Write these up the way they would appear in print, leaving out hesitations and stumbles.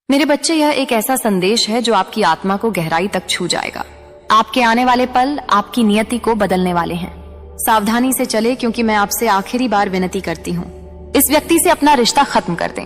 मेरे बच्चे, यह एक ऐसा संदेश है जो आपकी आत्मा को गहराई तक छू जाएगा। आपके आने वाले पल आपकी नियति को बदलने वाले हैं। सावधानी से चले, क्योंकि मैं आपसे आखिरी बार विनती करती हूँ, इस व्यक्ति से अपना रिश्ता खत्म कर दें।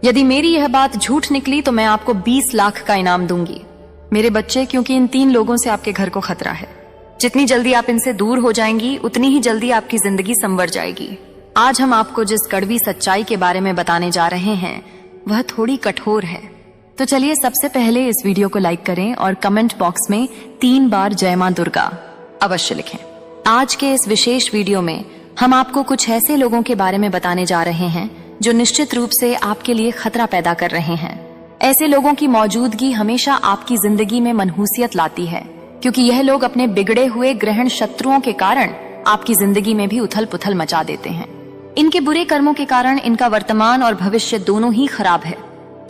यदि मेरी यह बात झूठ निकली तो मैं आपको 20 लाख का इनाम दूंगी। मेरे बच्चे, क्योंकि इन 3 लोगों से आपके घर को खतरा है। जितनी जल्दी आप इनसे दूर हो जाएंगी, उतनी ही जल्दी आपकी जिंदगी संवर जाएगी। आज हम आपको जिस कड़वी सच्चाई के बारे में बताने जा रहे हैं, वह थोड़ी कठोर है। तो चलिए, सबसे पहले इस वीडियो को लाइक करें और कमेंट बॉक्स में 3 बार जय मां दुर्गा अवश्य लिखें। आज के इस विशेष वीडियो में हम आपको कुछ ऐसे लोगों के बारे में बताने जा रहे हैं जो निश्चित रूप से आपके लिए खतरा पैदा कर रहे हैं। ऐसे लोगों की मौजूदगी हमेशा आपकी जिंदगी में मनहूसियत लाती है, क्योंकि यह लोग अपने बिगड़े हुए ग्रहण शत्रुओं के कारण आपकी जिंदगी में भी उथल पुथल मचा देते हैं। इनके बुरे कर्मों के कारण इनका वर्तमान और भविष्य दोनों ही खराब है,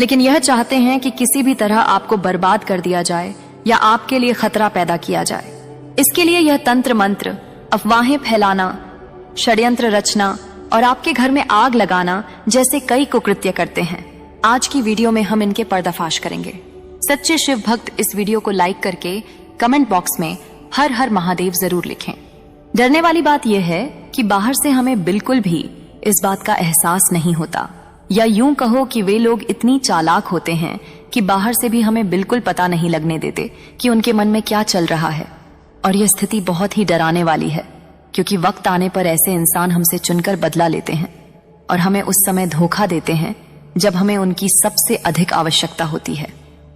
लेकिन यह चाहते हैं कि किसी भी तरह आपको बर्बाद कर दिया जाए या आपके लिए खतरा पैदा किया जाए। इसके लिए यह तंत्र मंत्र, अफवाहें फैलाना, षड्यंत्र रचना और आपके घर में आग लगाना जैसे कई कुकृत्य करते हैं। आज की वीडियो में हम इनके पर्दाफाश करेंगे। सच्चे शिव भक्त इस वीडियो को लाइक करके कमेंट बॉक्स में हर हर महादेव जरूर लिखें। डरने वाली बात यह है कि बाहर से हमें बिल्कुल भी इस बात का एहसास नहीं होता, या यूं कहो कि वे लोग इतनी चालाक होते हैं कि बाहर से भी हमें बिल्कुल पता नहीं लगने देते कि उनके मन में क्या चल रहा है। और यह स्थिति बहुत ही डराने वाली है, क्योंकि वक्त आने पर ऐसे इंसान हमसे चुनकर बदला लेते हैं और हमें उस समय धोखा देते हैं जब हमें उनकी सबसे अधिक आवश्यकता होती है।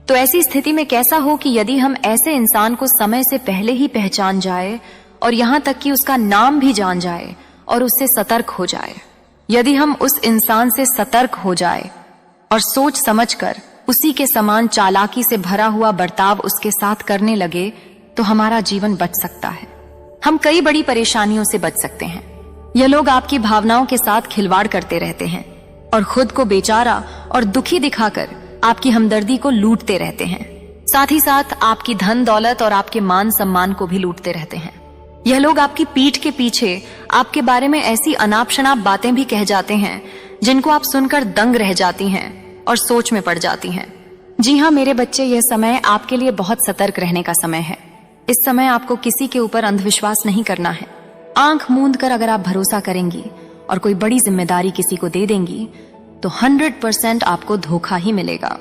तो ऐसी स्थिति में कैसा हो कि यदि हम ऐसे इंसान को समय से पहले ही पहचान जाए और यहाँ तक कि उसका नाम भी जान जाए और उससे सतर्क हो जाए। यदि हम उस इंसान से सतर्क हो जाए और सोच समझकर उसी के समान चालाकी से भरा हुआ बर्ताव उसके साथ करने लगे, तो हमारा जीवन बच सकता है। हम कई बड़ी परेशानियों से बच सकते हैं। यह लोग आपकी भावनाओं के साथ खिलवाड़ करते रहते हैं और खुद को बेचारा और दुखी दिखाकर आपकी हमदर्दी को लूटते रहते हैं। साथ ही साथ आपकी धन दौलत और आपके मान सम्मान को भी लूटते रहते हैं। यह लोग आपकी पीठ के पीछे आपके बारे में ऐसी अनाप शनाप बातें भी कह जाते हैं जिनको आप सुनकर दंग रह जाती हैं और सोच में पड़ जाती हैं। जी हाँ मेरे बच्चे, यह समय आपके लिए बहुत सतर्क रहने का समय है। इस समय आपको किसी के ऊपर अंधविश्वास नहीं करना है। आंख मूंद कर अगर आप भरोसा करेंगी और कोई बड़ी जिम्मेदारी किसी को दे देंगी, तो 100% आपको धोखा ही मिलेगा।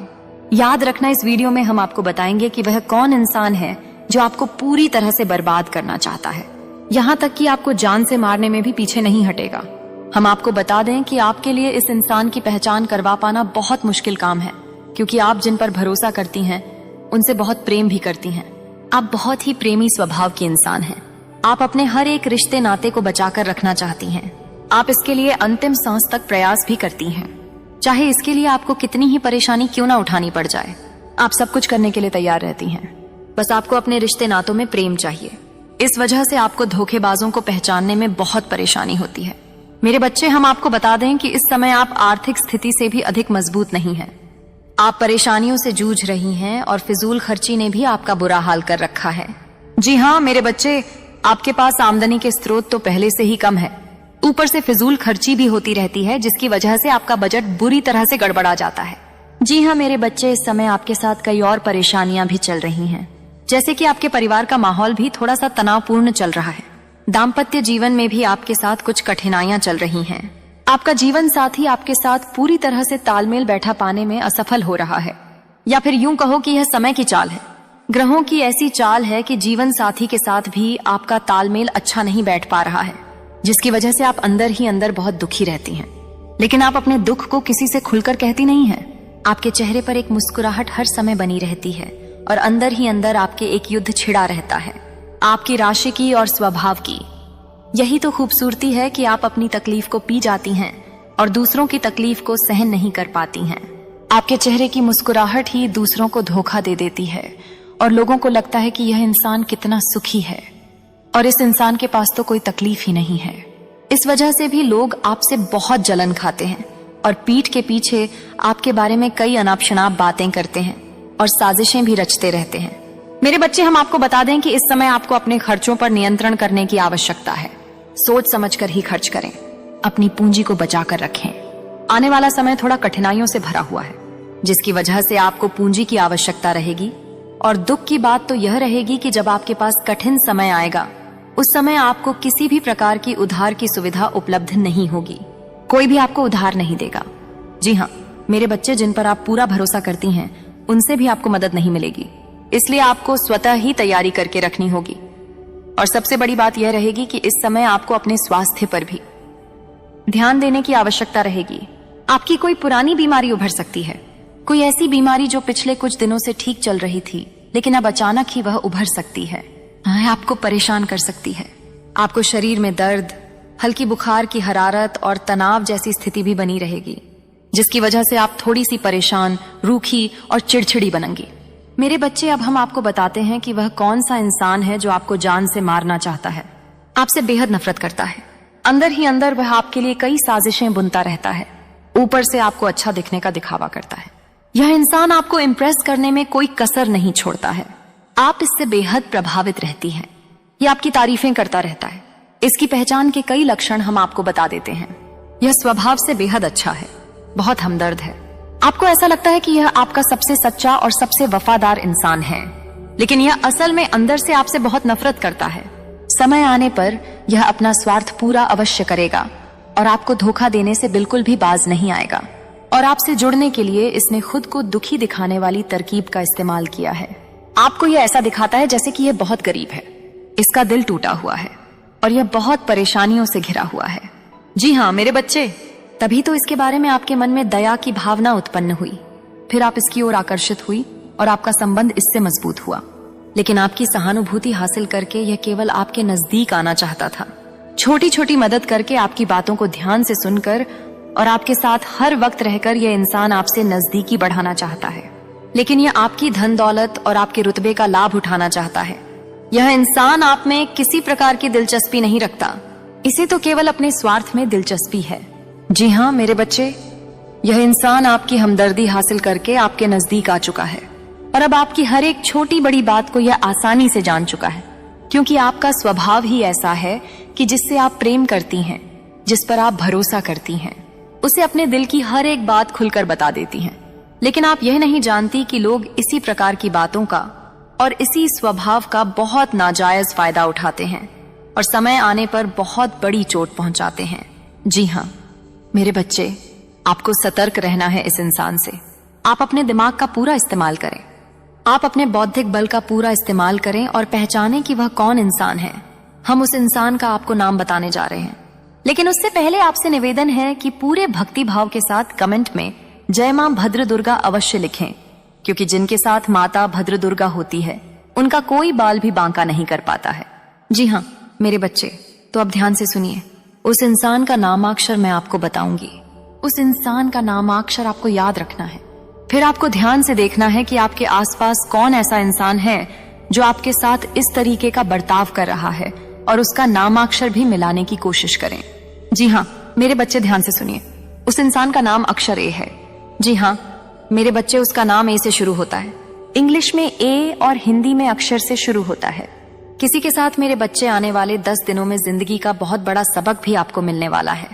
याद रखना, इस वीडियो में हम आपको बताएंगे कि वह कौन इंसान है जो आपको पूरी तरह से बर्बाद करना चाहता है, यहाँ तक कि आपको जान से मारने में भी पीछे नहीं हटेगा। हम आपको बता दें कि आपके लिए इस इंसान की पहचान करवा पाना बहुत मुश्किल काम है, क्योंकि आप जिन पर भरोसा करती हैं उनसे बहुत प्रेम भी करती हैं। आप बहुत ही प्रेमी स्वभाव की इंसान हैं। आप अपने हर एक रिश्ते नाते को बचाकर रखना चाहती हैं। आप इसके लिए अंतिम सांस तक प्रयास भी करती हैं, चाहे इसके लिए आपको कितनी ही परेशानी क्यों ना उठानी पड़ जाए। आप सब कुछ करने के लिए तैयार रहती हैं। बस आपको अपने रिश्ते नातों में प्रेम चाहिए। इस वजह से आपको धोखेबाजों को पहचानने में बहुत परेशानी होती है। मेरे बच्चे, हम आपको बता दें कि इस समय आप आर्थिक स्थिति से भी अधिक मजबूत नहीं हैं। आप परेशानियों से जूझ रही हैं और फिजूल खर्ची ने भी आपका बुरा हाल कर रखा है। जी हाँ मेरे बच्चे, आपके पास आमदनी के स्रोत तो पहले से ही कम है, ऊपर से फिजूल खर्ची भी होती रहती है, जिसकी वजह से आपका बजट बुरी तरह से गड़बड़ा जाता है। जी हाँ मेरे बच्चे, इस समय आपके साथ कई और परेशानियां भी चल रही हैं, जैसे कि आपके परिवार का माहौल भी थोड़ा सा तनावपूर्ण चल रहा है। दाम्पत्य जीवन में भी आपके साथ कुछ कठिनाइयां चल रही हैं। आपका जीवन साथी आपके साथ पूरी तरह से तालमेल बैठा पाने में असफल हो रहा है, या फिर यूं कहो कि यह समय की चाल है। ग्रहों की ऐसी चाल है कि जीवन साथी के साथ भी आपका तालमेल अच्छा नहीं बैठ पा रहा है, जिसकी वजह से आप अंदर ही अंदर बहुत दुखी रहती हैं। लेकिन आप अपने दुख को किसी से खुलकर कहती नहीं हैं। आपके चेहरे पर एक मुस्कुराहट हर समय बनी रहती है और अंदर ही अंदर आपके एक युद्ध छिड़ा रहता है, आपकी राशि की और स्वभाव की। यही तो खूबसूरती है कि आप अपनी तकलीफ को पी जाती हैं और दूसरों की तकलीफ को सहन नहीं कर पाती हैं। आपके चेहरे की मुस्कुराहट ही दूसरों को धोखा दे देती है और लोगों को लगता है कि यह इंसान कितना सुखी है और इस इंसान के पास तो कोई तकलीफ ही नहीं है। इस वजह से भी लोग आपसे बहुत जलन खाते हैं और पीठ के पीछे आपके बारे में कई अनाप शनाप बातें करते हैं और साजिशें भी रचते रहते हैं। मेरे बच्चे, हम आपको बता दें कि इस समय आपको अपने खर्चों पर नियंत्रण करने की आवश्यकता है। सोच समझकर ही खर्च करें, अपनी पूंजी को बचाकर रखें। आने वाला समय थोड़ा कठिनाइयों से भरा हुआ है। जिसकी वजह से आपको पूंजी की आवश्यकता रहेगी। और दुख की बात तो यह रहेगी कि जब आपके पास कठिन समय आएगा, उस समय आपको किसी भी प्रकार की उधार की सुविधा उपलब्ध नहीं होगी। कोई भी आपको उधार नहीं देगा। जी हाँ मेरे बच्चे, जिन पर आप पूरा भरोसा करती हैं, उनसे भी आपको मदद नहीं मिलेगी। इसलिए आपको स्वतः ही तैयारी करके रखनी होगी। और सबसे बड़ी बात यह रहेगी कि इस समय आपको अपने स्वास्थ्य पर भी ध्यान देने की आवश्यकता रहेगी। आपकी कोई पुरानी बीमारी उभर सकती है, कोई ऐसी बीमारी जो पिछले कुछ दिनों से ठीक चल रही थी, लेकिन अब अचानक ही वह उभर सकती है, आपको परेशान कर सकती है। आपको शरीर में दर्द, हल्की बुखार की हरारत और तनाव जैसी स्थिति भी बनी रहेगी, जिसकी वजह से आप थोड़ी सी परेशान, रूखी और चिड़चिड़ी बनेंगी। मेरे बच्चे, अब हम आपको बताते हैं कि वह कौन सा इंसान है जो आपको जान से मारना चाहता है, आपसे बेहद नफरत करता है। अंदर ही अंदर वह आपके लिए कई साजिशें बुनता रहता है, ऊपर से आपको अच्छा दिखने का दिखावा करता है। यह इंसान आपको इम्प्रेस करने में कोई कसर नहीं छोड़ता है। आप इससे बेहद प्रभावित रहती हैं। यह आपकी तारीफें करता रहता है। इसकी पहचान के कई लक्षण हम आपको बता देते हैं। यह स्वभाव से बेहद अच्छा है, बहुत हमदर्द है। आपको ऐसा लगता है कि यह आपका सबसे सच्चा और सबसे वफादार इंसान है, लेकिन यह असल में अंदर से आपसे बहुत नफरत करता है। समय आने पर यह अपना स्वार्थ पूरा अवश्य करेगा और आपको धोखा देने से बिल्कुल भी बाज नहीं आएगा। और आपसे जुड़ने के लिए इसने खुद को दुखी दिखाने वाली तरकीब का इस्तेमाल किया है। आपको यह ऐसा दिखाता है जैसे कि यह बहुत गरीब है, इसका दिल टूटा हुआ है और यह बहुत परेशानियों से घिरा हुआ है। जी हाँ मेरे बच्चे, तभी तो इसके बारे में आपके मन में दया की भावना उत्पन्न हुई। फिर आप इसकी ओर आकर्षित हुई और आपका संबंध इससे मजबूत हुआ। लेकिन आपकी सहानुभूति हासिल करके यह केवल आपके नजदीक आना चाहता था, छोटी छोटी मदद करके, आपकी बातों को ध्यान से सुनकर और आपके साथ हर वक्त रहकर यह इंसान आपसे नजदीकी बढ़ाना चाहता है। लेकिन यह आपकी धन दौलत और आपके रुतबे का लाभ उठाना चाहता है। यह इंसान आप में किसी प्रकार की दिलचस्पी नहीं रखता, इसे तो केवल अपने स्वार्थ में दिलचस्पी है। जी हाँ मेरे बच्चे, यह इंसान आपकी हमदर्दी हासिल करके आपके नजदीक आ चुका है और अब आपकी हर एक छोटी बड़ी बात को यह आसानी से जान चुका है, क्योंकि आपका स्वभाव ही ऐसा है कि जिससे आप प्रेम करती हैं, जिस पर आप भरोसा करती हैं, उसे अपने दिल की हर एक बात खुलकर बता देती हैं। लेकिन आप यह नहीं जानती कि लोग इसी प्रकार की बातों का और इसी स्वभाव का बहुत नाजायज फायदा उठाते हैं और समय आने पर बहुत बड़ी चोट पहुंचाते हैं। जी हाँ मेरे बच्चे, आपको सतर्क रहना है इस इंसान से। आप अपने दिमाग का पूरा इस्तेमाल करें, आप अपने बौद्धिक बल का पूरा इस्तेमाल करें और पहचानें कि वह कौन इंसान है। हम उस इंसान का आपको नाम बताने जा रहे हैं, लेकिन उससे पहले आपसे निवेदन है कि पूरे भक्ति भाव के साथ कमेंट में जय मां भद्र दुर्गा अवश्य लिखें, क्योंकि जिनके साथ माता भद्र दुर्गा होती है उनका कोई बाल भी बांका नहीं कर पाता है। जी हाँ मेरे बच्चे, तो अब ध्यान से सुनिए। उस इंसान का नामाक्षर मैं आपको बताऊंगी। उस इंसान का नामाक्षर आपको याद रखना है। फिर आपको ध्यान से देखना है कि आपके आसपास कौन ऐसा इंसान है जो आपके साथ इस तरीके का बर्ताव कर रहा है, और उसका नामाक्षर भी मिलाने की कोशिश करें। जी हाँ मेरे बच्चे, ध्यान से सुनिए। उस इंसान का नाम अक्षर ए है। जी हाँ मेरे बच्चे, उसका नाम ए से शुरू होता है। इंग्लिश में ए और हिंदी में अक्षर से शुरू होता है। किसी के साथ मेरे बच्चे आने वाले 10 दिनों में जिंदगी का बहुत बड़ा सबक भी आपको मिलने वाला है,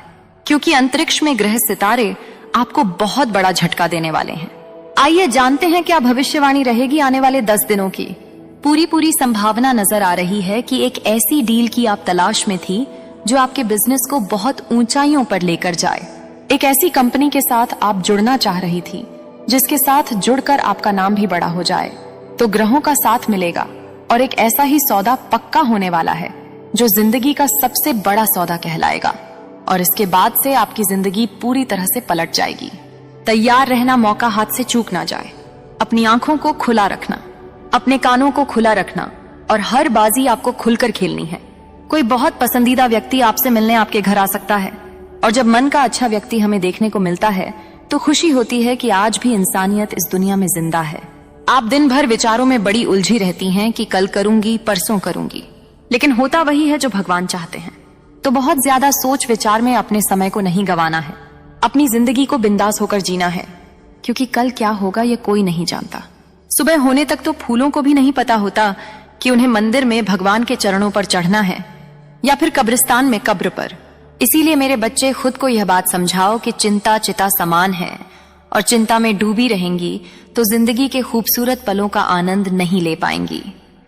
क्योंकि अंतरिक्ष में ग्रह सितारे आपको बहुत बड़ा झटका देने वाले हैं। आइए जानते हैं क्या भविष्यवाणी रहेगी आने वाले 10 दिनों की। पूरी संभावना नजर आ रही है कि एक ऐसी डील की आप तलाश में थी जो आपके बिजनेस को बहुत ऊंचाइयों पर लेकर जाए। एक ऐसी कंपनी के साथ आप जुड़ना चाह रही थी जिसके साथ जुड़कर आपका नाम भी बड़ा हो जाए। तो ग्रहों का साथ मिलेगा और एक ऐसा ही सौदा पक्का होने वाला है जो जिंदगी का सबसे बड़ा सौदा कहलाएगा, और इसके बाद से आपकी जिंदगी पूरी तरह से पलट जाएगी। तैयार रहना, मौका हाथ से चूक ना जाए। अपनी आंखों को खुला रखना, अपने कानों को खुला रखना, और हर बाजी आपको खुलकर खेलनी है। कोई बहुत पसंदीदा व्यक्ति आपसे मिलने आपके घर आ सकता है, और जब मन का अच्छा व्यक्ति हमें देखने को मिलता है तो खुशी होती है कि आज भी इंसानियत इस दुनिया में जिंदा है। आप दिन भर विचारों में बड़ी उलझी रहती हैं कि कल करूंगी, परसों करूंगी, लेकिन होता वही है जो भगवान चाहते हैं। तो बहुत ज्यादा सोच विचार में अपने समय को नहीं गंवाना है। अपनी जिंदगी को बिंदास होकर जीना है, क्योंकि कल क्या होगा ये कोई नहीं जानता। सुबह होने तक तो फूलों को भी नहीं पता होता कि उन्हें मंदिर में भगवान के चरणों पर चढ़ना है या फिर कब्रिस्तान में कब्र पर। इसीलिए मेरे बच्चे, खुद को यह बात समझाओ कि चिंता चिता समान है और चिंता में डूबी रहेंगी तो जिंदगी के खूबसूरत पलों का आनंद नहीं ले पाएंगी।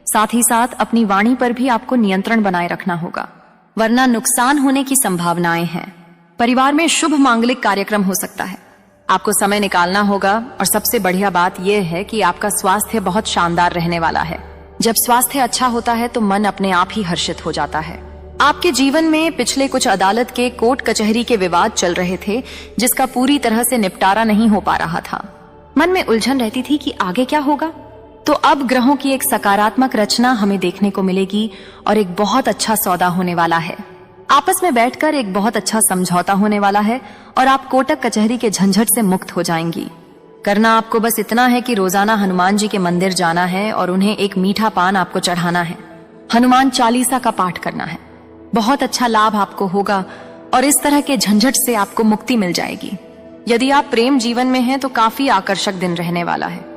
साथ ही साथ अपनी वाणी पर भी आपको नियंत्रण बनाए रखना होगा, वरना नुकसान होने की संभावनाएं हैं। परिवार में शुभ मांगलिक कार्यक्रम हो सकता है, आपको समय निकालना होगा। और सबसे बढ़िया बात यह है कि आपका स्वास्थ्य बहुत शानदार रहने वाला है। जब स्वास्थ्य अच्छा होता है तो मन अपने आप ही हर्षित हो जाता है। आपके जीवन में पिछले कुछ अदालत के कोर्ट कचहरी के विवाद चल रहे थे, जिसका पूरी तरह से निपटारा नहीं हो पा रहा था। मन में उलझन रहती थी कि आगे क्या होगा। तो अब ग्रहों की एक सकारात्मक रचना हमें देखने को मिलेगी और एक बहुत अच्छा सौदा होने वाला है। आपस में बैठकर एक बहुत अच्छा समझौता होने वाला है और आप कोर्ट कचहरी के झंझट से मुक्त हो जाएंगी। करना आपको बस इतना है कि रोजाना हनुमान जी के मंदिर जाना है और उन्हें एक मीठा पान आपको चढ़ाना है। हनुमान चालीसा का पाठ करना है। बहुत अच्छा लाभ आपको होगा और इस तरह के झंझट से आपको मुक्ति मिल जाएगी। यदि आप प्रेम जीवन में हैं तो काफी आकर्षक दिन रहने वाला है।